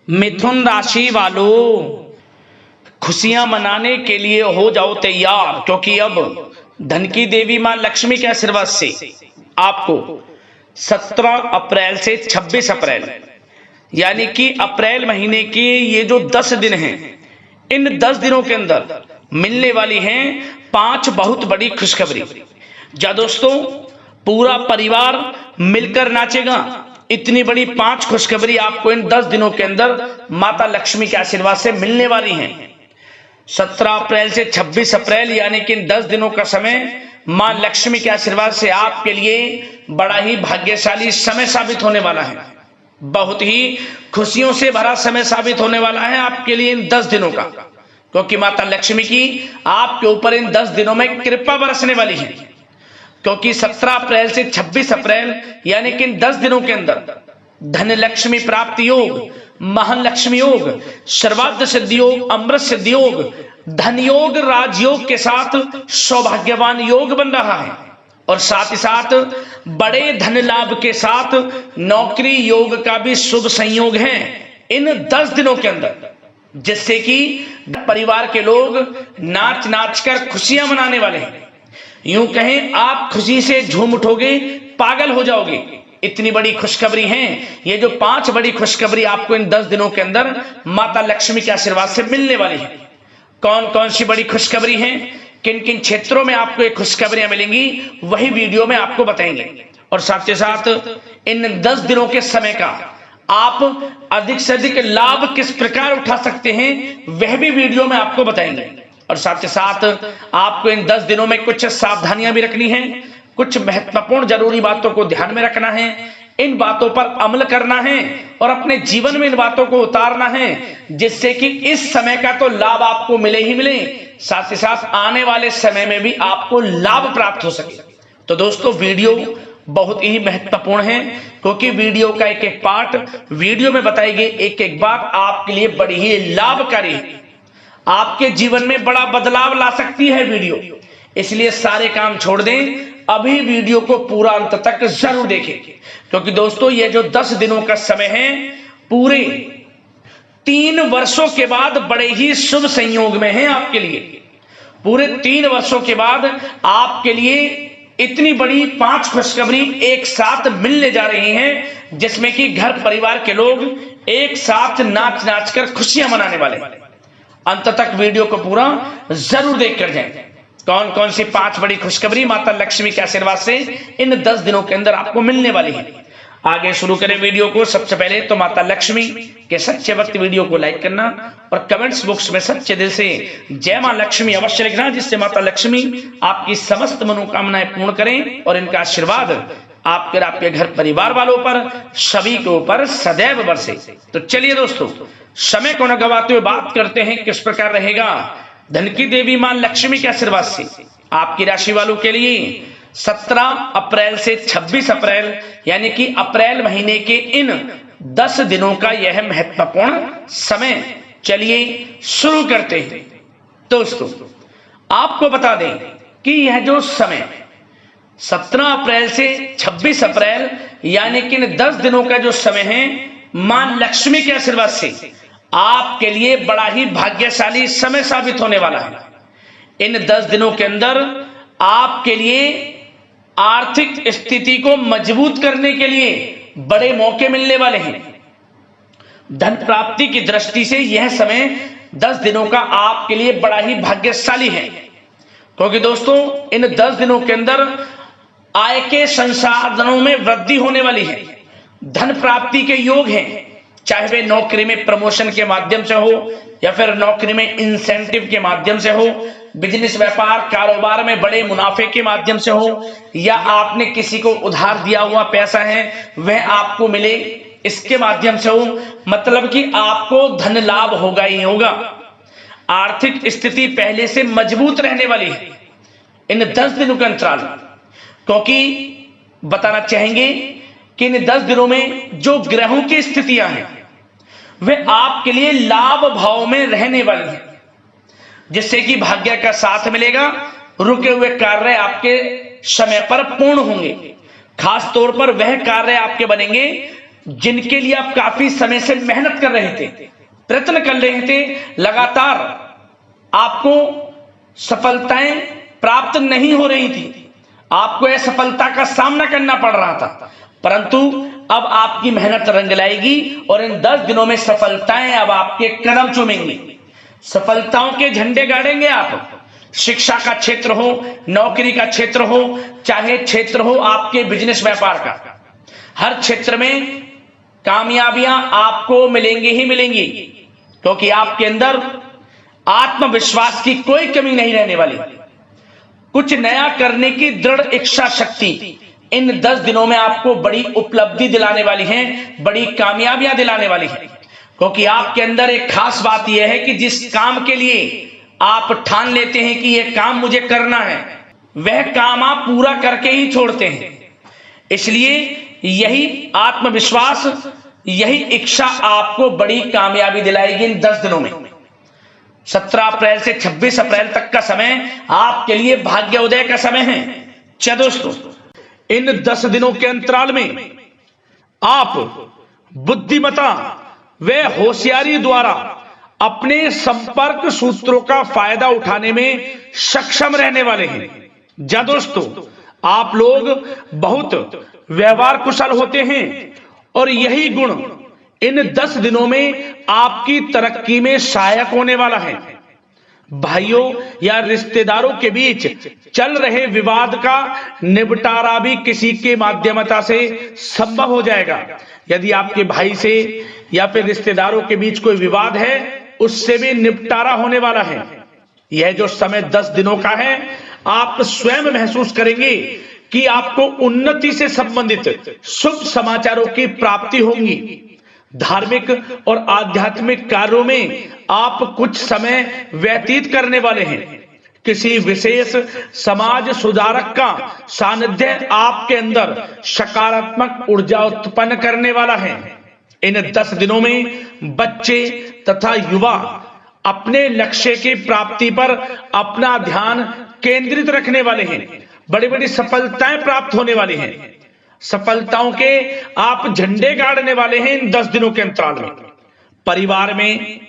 मिथुन राशि वालों, खुशियां मनाने के लिए हो जाओ तैयार, क्योंकि अब धन की देवी मां लक्ष्मी के आशीर्वाद से आपको 17 अप्रैल से 26 अप्रैल यानी कि अप्रैल महीने के ये जो 10 दिन हैं, इन 10 दिनों के अंदर मिलने वाली हैं 5 बहुत बड़ी खुशखबरी। जा दोस्तों, पूरा परिवार मिलकर नाचेगा। इतनी बड़ी 5 खुशखबरी आपको इन 10 दिनों के अंदर माता लक्ष्मी के आशीर्वाद से मिलने वाली हैं। 17 अप्रैल से 26 अप्रैल यानी कि इन 10 दिनों का समय मां लक्ष्मी के आशीर्वाद से आपके लिए बड़ा ही भाग्यशाली समय साबित होने वाला है। बहुत ही खुशियों से भरा समय साबित होने वाला है आपके लिए इन 10 दिनों का, क्योंकि माता लक्ष्मी की आपके ऊपर इन 10 दिनों में कृपा बरसने वाली है। क्योंकि 17 अप्रैल से 26 अप्रैल यानी कि इन 10 दिनों के अंदर धन लक्ष्मी प्राप्ति योग, महालक्ष्मी योग, सर्वार्थ सिद्धि योग, अमृत सिद्धि योग, धन योग, राजयोग के साथ सौभाग्यवान योग बन रहा है। और साथ ही साथ बड़े धन लाभ के साथ नौकरी योग का भी शुभ संयोग है इन 10 दिनों के अंदर, जिससे कि परिवार के लोग नाच नाच कर खुशियां मनाने वाले हैं। यूं कहें, आप खुशी से झूम उठोगे, पागल हो जाओगे। इतनी बड़ी खुशखबरी है ये जो 5 बड़ी खुशखबरी आपको इन 10 दिनों के अंदर माता लक्ष्मी के आशीर्वाद से मिलने वाली है। कौन कौन सी बड़ी खुशखबरी हैं, किन किन क्षेत्रों में आपको ये खुशखबरियां मिलेंगी, वही वीडियो में आपको बताएंगे। और साथ ही साथ इन 10 दिनों के समय का आप अधिक से अधिक लाभ किस प्रकार उठा सकते हैं, वह भी वीडियो में आपको बताएंगे। और साथ ही साथ आपको इन 10 दिनों में कुछ सावधानियां भी रखनी है, कुछ महत्वपूर्ण जरूरी बातों को ध्यान में रखना है, इन बातों पर अमल करना है और अपने जीवन में इन बातों को उतारना है, जिससे कि इस समय का तो लाभ आपको मिले ही मिले, साथ ही साथ आने वाले समय में भी आपको लाभ प्राप्त हो सके। तो दोस्तों, वीडियो बहुत ही महत्वपूर्ण है, क्योंकि वीडियो का एक एक पार्ट, वीडियो में बताई गई एक एक बात आपके लिए बड़ी ही लाभकारी है, आपके जीवन में बड़ा बदलाव ला सकती है वीडियो। इसलिए सारे काम छोड़ दें, अभी वीडियो को पूरा अंत तक जरूर देखें, क्योंकि दोस्तों ये जो 10 दिनों का समय है, पूरे 3 वर्षों के बाद बड़े ही शुभ संयोग में है आपके लिए। पूरे 3 वर्षों के बाद आपके लिए इतनी बड़ी 5 खुशखबरी एक साथ मिलने जा रही हैं, जिसमें कि घर परिवार के लोग एक साथ नाच नाच कर खुशियां मनाने वाले। अंत तक वीडियो को पूरा जरूर देख कर जाएं। कौन कौन सी 5 बड़ी खुशखबरी माता लक्ष्मी के आशीर्वाद से इन 10 दिनों के अंदर आपको मिलने वाली है। आगे शुरू करें वीडियो को। सबसे पहले तो माता लक्ष्मी के सच्चे भक्त वीडियो को लाइक करना और कमेंट्स बॉक्स में सच्चे दिल से जय मां लक्ष्मी अवश्य लिखना, जिससे माता लक्ष्मी आपकी समस्त मनोकामनाएं पूर्ण करें और इनका आशीर्वाद आपके घर परिवार वालों पर, सभी के ऊपर सदैव बरसे। तो चलिए दोस्तों, समय को न गवाते हुए बात करते हैं किस प्रकार रहेगा धन की देवी मां लक्ष्मी के आशीर्वाद से आपकी राशि वालों के लिए 17 अप्रैल से 26 अप्रैल यानी कि अप्रैल महीने के इन 10 दिनों का यह महत्वपूर्ण समय। चलिए शुरू करते हैं। दोस्तों, आपको बता दें कि यह जो समय 17 अप्रैल से 26 अप्रैल यानी कि इन 10 दिनों का जो समय है, मां लक्ष्मी के आशीर्वाद से आपके लिए बड़ा ही भाग्यशाली समय साबित होने वाला है। इन 10 दिनों के अंदर आपके लिए आर्थिक स्थिति को मजबूत करने के लिए बड़े मौके मिलने वाले हैं। धन प्राप्ति की दृष्टि से यह समय 10 दिनों का आपके लिए बड़ा ही भाग्यशाली है, क्योंकि दोस्तों इन 10 दिनों के अंदर आय के संसाधनों में वृद्धि होने वाली है। धन प्राप्ति के योग हैं, चाहे वे नौकरी में प्रमोशन के माध्यम से हो या फिर नौकरी में इंसेंटिव के माध्यम से हो, बिजनेस व्यापार कारोबार में बड़े मुनाफे के माध्यम से हो, या आपने किसी को उधार दिया हुआ पैसा है वह आपको मिले इसके माध्यम से हो, मतलब कि आपको धन लाभ होगा ही होगा। आर्थिक स्थिति पहले से मजबूत रहने वाली है इन 10 दिनों के अंतराल, क्योंकि बताना चाहेंगे कि इन 10 दिनों में जो ग्रहों की स्थितियां हैं वे आपके लिए लाभ भाव में रहने वाली हैं, जिससे कि भाग्य का साथ मिलेगा। रुके हुए कार्य आपके समय पर पूर्ण होंगे। खास तौर पर वह कार्य आपके बनेंगे जिनके लिए आप काफी समय से मेहनत कर रहे थे, प्रयत्न कर रहे थे, लगातार आपको सफलताएं प्राप्त नहीं हो रही थी, आपको असफलता का सामना करना पड़ रहा था, परंतु अब आपकी मेहनत रंग लाएगी और इन 10 दिनों में सफलताएं अब आपके कदम चूमेंगी, सफलताओं के झंडे गाड़ेंगे आप। शिक्षा का क्षेत्र हो, नौकरी का क्षेत्र हो, चाहे क्षेत्र हो आपके बिजनेस व्यापार का, हर क्षेत्र में कामयाबियां आपको मिलेंगी ही मिलेंगी, क्योंकि आपके अंदर आत्मविश्वास की कोई कमी नहीं रहने वाली। कुछ नया करने की दृढ़ इच्छा शक्ति इन 10 दिनों में आपको बड़ी उपलब्धि दिलाने वाली है, बड़ी कामयाबियां दिलाने वाली है, क्योंकि आपके अंदर एक खास बात यह है कि जिस काम के लिए आप ठान लेते हैं कि यह काम मुझे करना है, वह काम आप पूरा करके ही छोड़ते हैं। इसलिए यही आत्मविश्वास, यही इच्छा आपको बड़ी कामयाबी दिलाएगी इन 10 दिनों में। 17 अप्रैल से 26 अप्रैल तक का समय आपके लिए भाग्योदय का समय है। चलो दोस्तों, इन 10 दिनों के अंतराल में आप बुद्धिमता व होशियारी द्वारा अपने संपर्क सूत्रों का फायदा उठाने में सक्षम रहने वाले हैं। जा दोस्तों, आप लोग बहुत व्यवहार कुशल होते हैं और यही गुण इन 10 दिनों में आपकी तरक्की में सहायक होने वाला है। भाइयों या रिश्तेदारों के बीच चल रहे विवाद का निपटारा भी किसी के माध्यमता से संभव हो जाएगा। यदि आपके भाई से या फिर रिश्तेदारों के बीच कोई विवाद है, उससे भी निपटारा होने वाला है। यह जो समय 10 दिनों का है, आप स्वयं महसूस करेंगे कि आपको उन्नति से संबंधित शुभ समाचारों की प्राप्ति होगी। धार्मिक और आध्यात्मिक कार्यों में आप कुछ समय व्यतीत करने वाले हैं। किसी विशेष समाज सुधारक का सानिध्य आपके अंदर सकारात्मक ऊर्जा उत्पन्न करने वाला है। इन 10 दिनों में बच्चे तथा युवा अपने लक्ष्य की प्राप्ति पर अपना ध्यान केंद्रित रखने वाले हैं। बड़ी बड़ी सफलताएं प्राप्त होने वाली हैं। सफलताओं के आप झंडे गाड़ने वाले हैं इन 10 दिनों के अंतराल में। परिवार में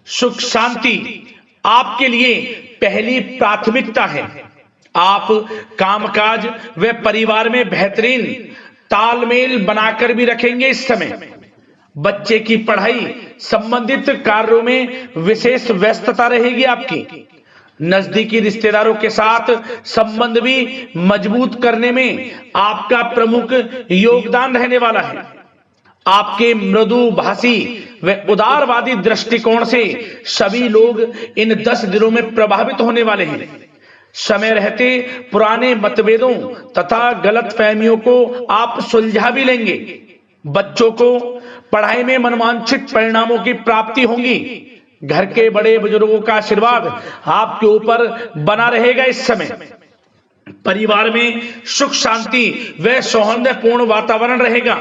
सुख शांति आपके लिए पहली प्राथमिकता है। आप कामकाज व परिवार में बेहतरीन तालमेल बनाकर भी रखेंगे। इस समय बच्चे की पढ़ाई संबंधित कार्यों में विशेष व्यस्तता रहेगी आपकी। नजदीकी रिश्तेदारों के साथ संबंध भी मजबूत करने में आपका प्रमुख योगदान रहने वाला है। आपके मृदु भाषी व उदारवादी दृष्टिकोण से सभी लोग इन 10 दिनों में प्रभावित होने वाले हैं। समय रहते पुराने मतभेदों तथा गलतफहमियों को आप सुलझा भी लेंगे। बच्चों को पढ़ाई में मनवांछित परिणामों की प्राप्ति होगी। घर के बड़े बुजुर्गों का आशीर्वाद आपके ऊपर बना रहेगा। इस समय परिवार में सुख शांति व सौहार्दपूर्ण वातावरण रहेगा।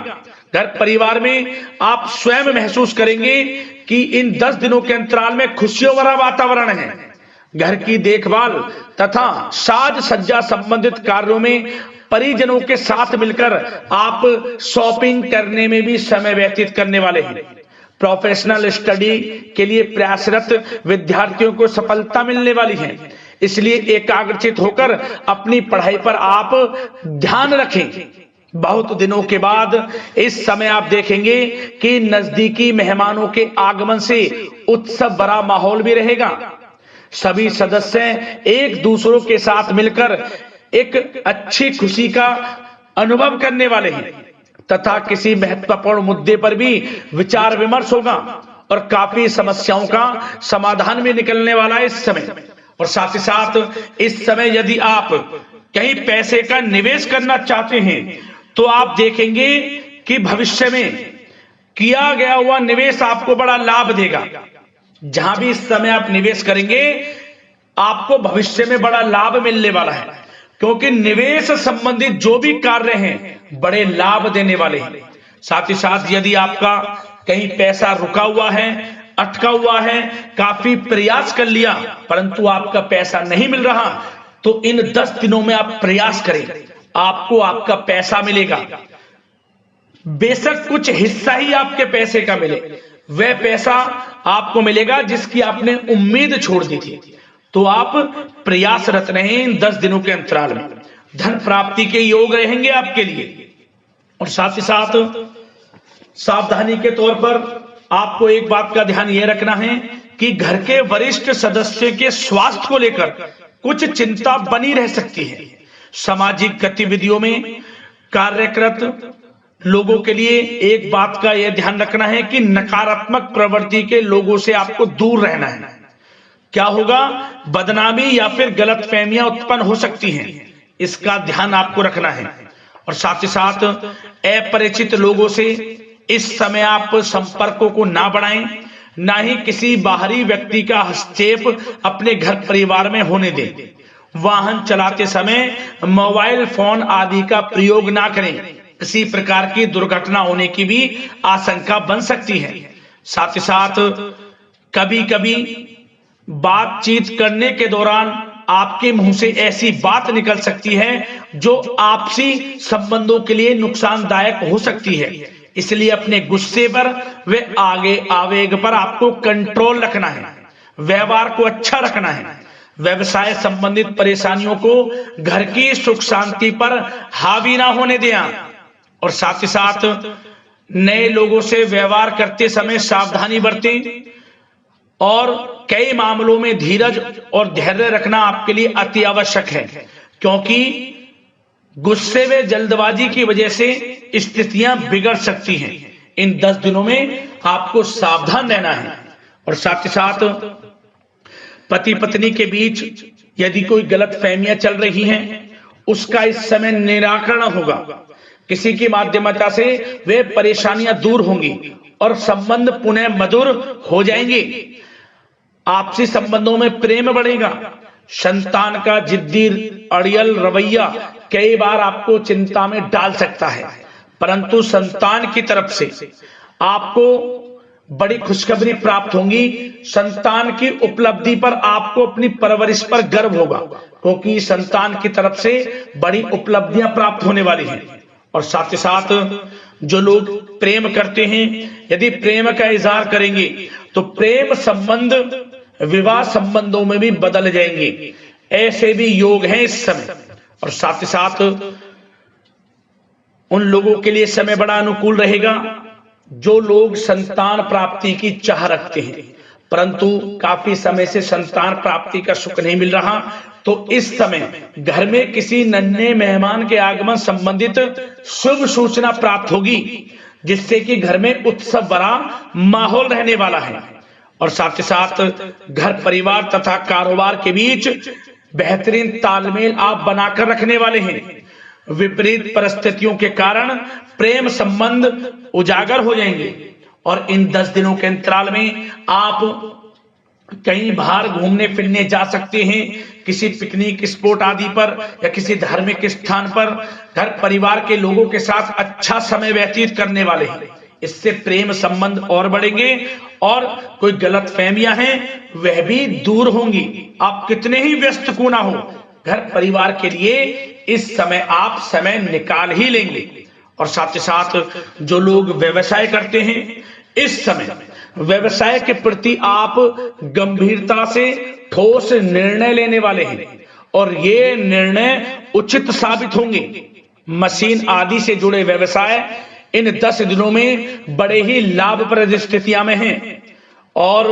घर परिवार में आप स्वयं महसूस करेंगे कि इन 10 दिनों के अंतराल में खुशियों भरा वातावरण है। घर की देखभाल तथा साज सज्जा संबंधित कार्यों में परिजनों के साथ मिलकर आप शॉपिंग करने में भी समय व्यतीत करने वाले हैं। प्रोफेशनल स्टडी के लिए प्रयासरत विद्यार्थियों को सफलता मिलने वाली है। इसलिए एकाग्रचित होकर अपनी पढ़ाई पर आप ध्यान रखें। बहुत दिनों के बाद इस समय आप देखेंगे कि नजदीकी मेहमानों के आगमन से उत्सव भरा माहौल भी रहेगा। सभी सदस्य एक दूसरों के साथ मिलकर एक अच्छी खुशी का अनुभव करने वाले हैं तथा किसी महत्वपूर्ण मुद्दे पर भी विचार विमर्श होगा और काफी समस्याओं का समाधान भी निकलने वाला है इस समय। और साथ ही साथ इस समय यदि आप कहीं पैसे का निवेश करना चाहते हैं तो आप देखेंगे कि भविष्य में किया गया हुआ निवेश आपको बड़ा लाभ देगा। जहां भी इस समय आप निवेश करेंगे आपको भविष्य में बड़ा लाभ मिलने वाला है, क्योंकि निवेश संबंधित जो भी कार्य हैं बड़े लाभ देने वाले हैं। साथ ही साथ यदि आपका कहीं पैसा रुका हुआ है, अटका हुआ है, काफी प्रयास कर लिया परंतु आपका पैसा नहीं मिल रहा, तो इन 10 दिनों में आप प्रयास करें, आपको आपका पैसा मिलेगा। बेशक कुछ हिस्सा ही आपके पैसे का मिले, वह पैसा आपको मिलेगा जिसकी आपने उम्मीद छोड़ दी थी। तो आप प्रयासरत रहें इन 10 दिनों के अंतराल में, धन प्राप्ति के योग रहेंगे आपके लिए। और साथ ही साथ सावधानी के तौर पर आपको एक बात का ध्यान यह रखना है कि घर के वरिष्ठ सदस्य के स्वास्थ्य को लेकर कुछ चिंता बनी रह सकती है। सामाजिक गतिविधियों में कार्यरत लोगों के लिए एक बात का यह ध्यान रखना है कि नकारात्मक प्रवृत्ति के लोगों से आपको दूर रहना है। क्या होगा, बदनामी या फिर गलतफहमियां उत्पन्न हो सकती हैं, इसका ध्यान आपको रखना है। और साथ ही साथ अपरिचित लोगों से इस समय आप संपर्कों को ना बढ़ाएं, ना ही किसी बाहरी व्यक्ति का हस्तक्षेप अपने घर परिवार में होने दें। वाहन चलाते समय मोबाइल फोन आदि का प्रयोग ना करें, किसी प्रकार की दुर्घटना होने की भी आशंका बन सकती है। साथ ही साथ कभी कभी बातचीत करने के दौरान आपके मुंह से ऐसी बात निकल सकती है जो आपसी संबंधों के लिए नुकसानदायक हो सकती है। इसलिए अपने गुस्से पर व आगे आवेग पर आपको कंट्रोल रखना है, व्यवहार को अच्छा रखना है। व्यवसाय संबंधित परेशानियों को घर की सुख शांति पर हावी ना होने दें। और साथ ही साथ नए लोगों से व्यवहार करते समय सावधानी बरतें और कई मामलों में धीरज और धैर्य रखना आपके लिए अति आवश्यक है, क्योंकि गुस्से व जल्दबाजी की वजह से स्थितियां बिगड़ सकती हैं। इन 10 दिनों में आपको सावधान रहना है। और साथ ही साथ पति पत्नी के बीच यदि कोई गलतफहमियां चल रही हैं, उसका इस समय निराकरण होगा। किसी की माध्यमता से वे परेशानियां दूर होंगी और संबंध पुनः मधुर हो जाएंगे। आपसी संबंधों में प्रेम बढ़ेगा। संतान का जिद्दी अड़ियल रवैया कई बार आपको चिंता में डाल सकता है, परंतु संतान की तरफ से आपको बड़ी खुशखबरी प्राप्त होगी। संतान की उपलब्धि पर आपको अपनी परवरिश पर गर्व होगा, क्योंकि संतान की तरफ से बड़ी उपलब्धियां प्राप्त होने वाली हैं। और साथ ही साथ जो लोग प्रेम करते हैं, यदि प्रेम का इजहार करेंगे तो प्रेम संबंध विवाह संबंधों में भी बदल जाएंगे। ऐसे भी योग हैं इस समय। और साथ ही साथ उन लोगों के लिए समय बड़ा अनुकूल रहेगा जो लोग संतान प्राप्ति की चाह रखते हैं, परंतु काफी समय से संतान प्राप्ति का सुख नहीं मिल रहा। तो इस समय घर में किसी नन्हे मेहमान के आगमन संबंधित शुभ सूचना प्राप्त होगी, जिससे कि घर में उत्सव भरा माहौल रहने वाला है। और साथ ही साथ घर परिवार तथा कारोबार के बीच बेहतरीन तालमेल आप बनाकर रखने वाले हैं। विपरीत परिस्थितियों के कारण प्रेम संबंध उजागर हो जाएंगे। और इन 10 दिनों के अंतराल में आप कहीं बाहर घूमने फिरने जा सकते हैं, किसी पिकनिक स्पॉट आदि पर या किसी धार्मिक स्थान पर घर परिवार के लोगों के साथ अच्छा समय व्यतीत करने वाले हैं। इससे प्रेम संबंध और बढ़ेंगे और कोई गलतफहमियां हैं वह भी दूर होंगी। आप कितने ही व्यस्त क्यों ना हो, घर परिवार के लिए इस समय आप समय निकाल ही लेंगे। और साथ ही साथ जो लोग व्यवसाय करते हैं, इस समय व्यवसाय के प्रति आप गंभीरता से ठोस निर्णय लेने वाले हैं और ये निर्णय उचित साबित होंगे। मशीन आदि से जुड़े व्यवसाय इन 10 दिनों में बड़े ही लाभप्रद स्थितियां में हैं। और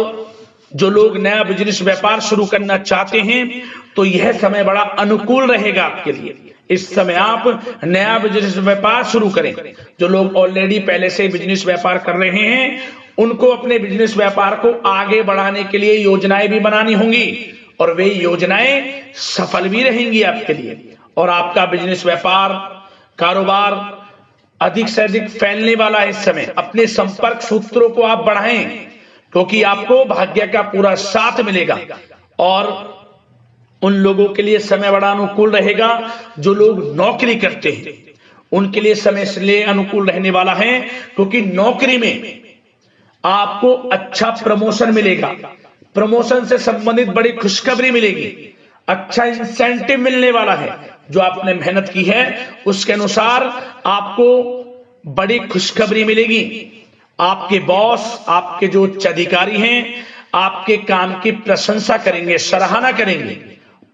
जो लोग नया बिजनेस व्यापार शुरू करना चाहते हैं तो यह समय बड़ा अनुकूल रहेगा आपके लिए। इस समय आप नया बिजनेस व्यापार शुरू करें। जो लोग ऑलरेडी पहले से बिजनेस व्यापार कर रहे हैं, उनको अपने बिजनेस व्यापार को आगे बढ़ाने के लिए योजनाएं भी बनानी होंगी और वे योजनाएं सफल भी रहेंगी आपके लिए। और आपका बिजनेस व्यापार कारोबार अधिक से अधिक फैलने वाला है। इस समय अपने संपर्क सूत्रों को आप बढ़ाएं, क्योंकि आपको भाग्य का पूरा साथ मिलेगा। और उन लोगों के लिए समय बड़ा अनुकूल रहेगा जो लोग नौकरी करते हैं, उनके लिए समय इसलिए अनुकूल रहने वाला है क्योंकि नौकरी में आपको अच्छा प्रमोशन मिलेगा। प्रमोशन से संबंधित बड़ी खुशखबरी मिलेगी, अच्छा इंसेंटिव मिलने वाला है। जो आपने मेहनत की है उसके अनुसार आपको बड़ी खुशखबरी मिलेगी। आपके बॉस, आपके जो उच्च अधिकारी हैं, आपके काम की प्रशंसा करेंगे, सराहना करेंगे।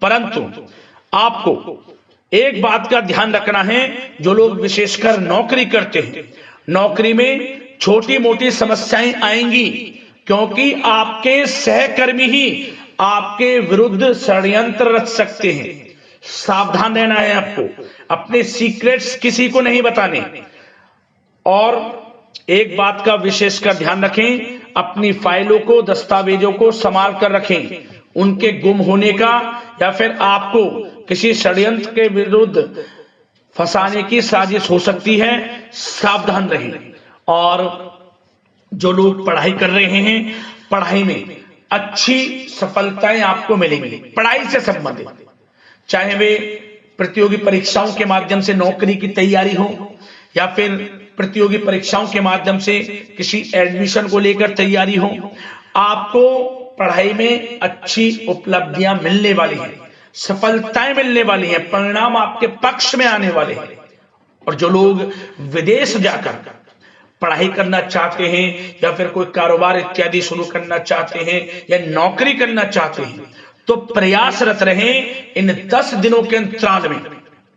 परंतु आपको एक बात का ध्यान रखना है, जो लोग विशेषकर नौकरी करते हैं, नौकरी में छोटी मोटी समस्याएं आएंगी, क्योंकि आपके सहकर्मी ही आपके विरुद्ध षड्यंत्र रच सकते हैं। सावधान रहना है आपको, अपने सीक्रेट्स किसी को नहीं बताने। और एक बात का विशेषकर ध्यान रखें, अपनी फाइलों को, दस्तावेजों को संभाल कर रखें। उनके गुम होने का या फिर आपको किसी षड्यंत्र के विरुद्ध फंसाने की साजिश हो सकती है, सावधान रहें। और जो लोग पढ़ाई कर रहे हैं, पढ़ाई में अच्छी सफलताएं आपको मिलेंगी। पढ़ाई से संबंधित, चाहे वे प्रतियोगी परीक्षाओं के माध्यम से नौकरी की तैयारी हो, या फिर प्रतियोगी परीक्षाओं के माध्यम से किसी एडमिशन को लेकर तैयारी हो, आपको पढ़ाई में अच्छी उपलब्धियां मिलने वाली हैं, सफलताएं मिलने वाली हैं, परिणाम आपके पक्ष में आने वाले हैं। और जो लोग विदेश जाकर पढ़ाई करना चाहते हैं, या फिर कोई कारोबार इत्यादि शुरू करना चाहते हैं, या नौकरी करना चाहते हैं, तो प्रयासरत रहें। इन 10 दिनों के अंतराल में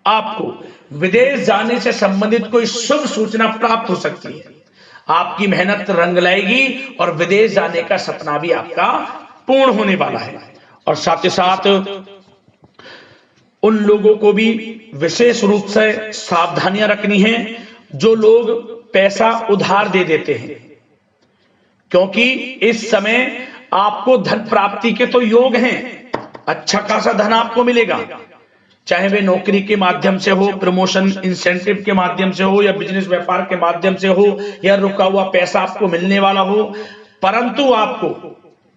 आपको विदेश जाने से संबंधित कोई शुभ सूचना प्राप्त हो सकती है। आपकी मेहनत रंग लाएगी और विदेश जाने का सपना भी आपका पूर्ण होने वाला है। और साथ ही साथ उन लोगों को भी विशेष रूप से सावधानियां रखनी है जो लोग पैसा उधार दे देते हैं, क्योंकि इस समय आपको धन प्राप्ति के तो योग हैं, अच्छा खासा धन आपको मिलेगा, चाहे वे नौकरी के माध्यम से हो, प्रमोशन इंसेंटिव के माध्यम से हो, या बिजनेस व्यापार के माध्यम से हो, या रुका हुआ पैसा आपको मिलने वाला हो। परंतु आपको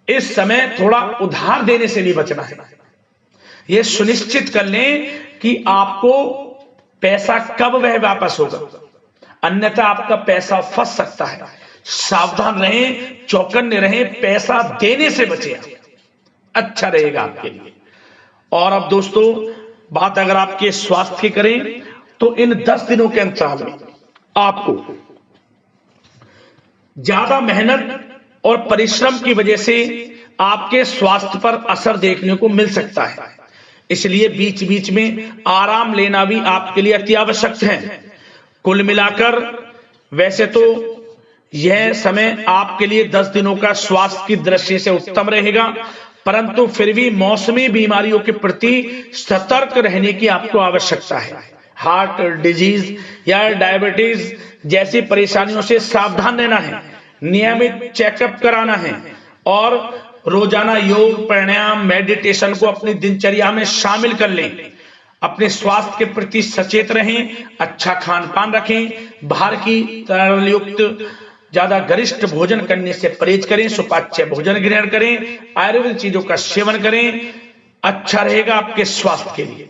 इस समय थोड़ा उधार देने से भी बचना है। यह सुनिश्चित कर लें कि आपको पैसा कब वह वापस होगा, अन्यथा आपका पैसा फंस सकता है। सावधान रहें, चौकन्ने रहें, पैसा देने से बचें, अच्छा रहेगा आपके लिए। और अब दोस्तों, बात अगर आपके स्वास्थ्य की करें, तो इन 10 दिनों के अंतराल में आपको ज्यादा मेहनत और परिश्रम की वजह से आपके स्वास्थ्य पर असर देखने को मिल सकता है। इसलिए बीच बीच में आराम लेना भी आपके लिए अति आवश्यक है। कुल मिलाकर वैसे तो यह समय आपके लिए 10 दिनों का स्वास्थ्य की दृष्टि से उत्तम रहेगा, परंतु फिर भी मौसमी बीमारियों के प्रति सतर्क रहने की आपको आवश्यकता है। हार्ट डिजीज या डायबिटीज जैसी परेशानियों से सावधान रहना है, नियमित चेकअप कराना है, और रोजाना योग, प्राणायाम, मेडिटेशन को अपनी दिनचर्या में शामिल कर लें। अपने स्वास्थ्य के प्रति सचेत रहें, अच्छा खान पान रखें, बाहर की तरल युक्त ज्यादा गरिष्ठ भोजन करने से परहेज करें, सुपाच्य भोजन ग्रहण करें, आयुर्वेदिक चीजों का सेवन करें, अच्छा रहेगा आपके स्वास्थ्य के लिए।